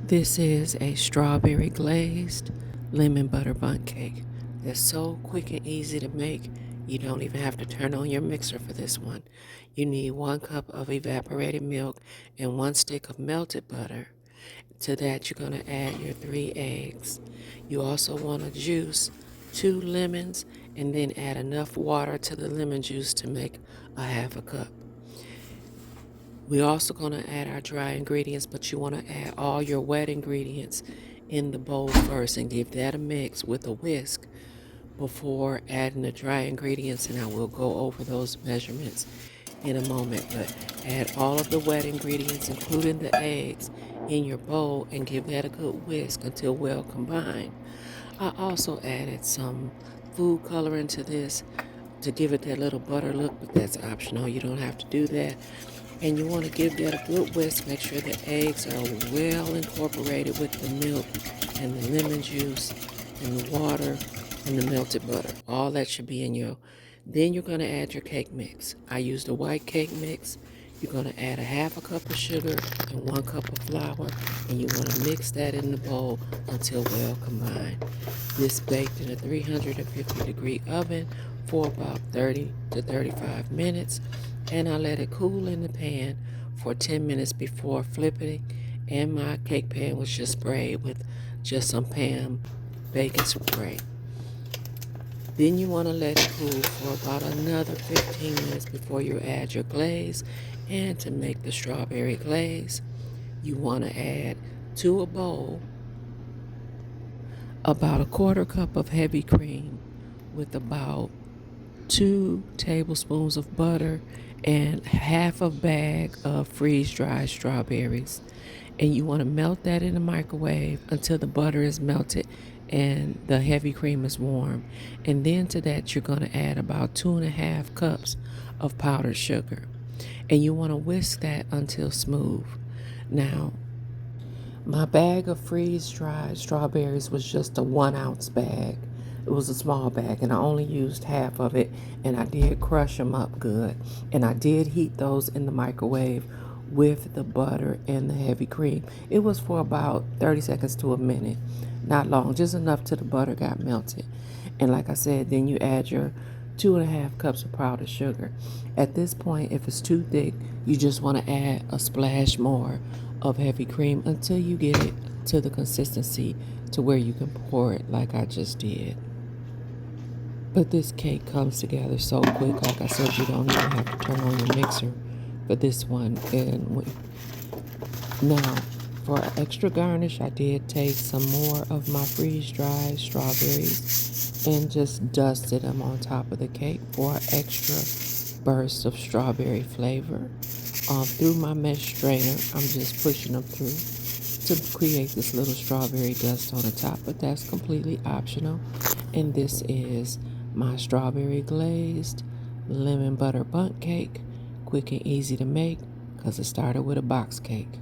This is a strawberry glazed lemon butter bundt cake. They're so quick and easy to make, you don't even have to turn on your mixer for this one. You need 1 cup of evaporated milk and 1 stick of melted butter. To that, you're going to add your 3 eggs. You also want to juice 2 lemons and then add enough water to the lemon juice to make a 1/2 cup. We're also going to add our dry ingredients, but you want to add all your wet ingredients in the bowl first and give that a mix with a whisk before adding the dry ingredients, and I will go over those measurements in a moment. But add all of the wet ingredients, including the eggs, in your bowl and give that a good whisk until well combined. I also added some food coloring to this to give it that little butter look, but that's optional. You don't have to do that. And you want to give that a good whisk. Make sure the eggs are well incorporated with the milk and the lemon juice and the water and the melted butter. All that should be in your. Then you're going to add your cake mix. I used a white cake mix. You're going to add a 1/2 cup of sugar and 1 cup of flour, and you want to mix that in the bowl until well combined. This baked in a 350-degree oven for about 30 to 35 minutes, and I let it cool in the pan for 10 minutes before flipping, and my cake pan was just sprayed with just some pan baking spray. Then you want to let it cool for about another 15 minutes before you add your glaze. And to make the strawberry glaze, you want to add to a bowl about a 1/4 cup of heavy cream with about 2 tablespoons of butter and 1/2 bag of freeze-dried strawberries. And you want to melt that in the microwave until the butter is melted and the heavy cream is warm. And then to that, you're going to add about 2.5 cups of powdered sugar. And you want to whisk that until smooth. Now, my bag of freeze-dried strawberries was just a 1-ounce bag. It was a small bag, and I only used half of it, and I did crush them up good. And I did heat those in the microwave with the butter and the heavy cream. It was for about 30 seconds to a minute. Not long, just enough till the butter got melted. And like I said, then you add your 2.5 cups of powdered sugar. At this point, if it's too thick, you just want to add a splash more of heavy cream until you get it to the consistency to where you can pour it like I just did. But this cake comes together so quick. Like I said, you don't even have to turn on your mixer for this one. And now, for an extra garnish, I did take some more of my freeze-dried strawberries and just dusted them on top of the cake for an extra burst of strawberry flavor. Through my mesh strainer, I'm just pushing them through to create this little strawberry dust on the top, but that's completely optional. And this is my strawberry glazed lemon butter bundt cake, quick and easy to make because it started with a box cake.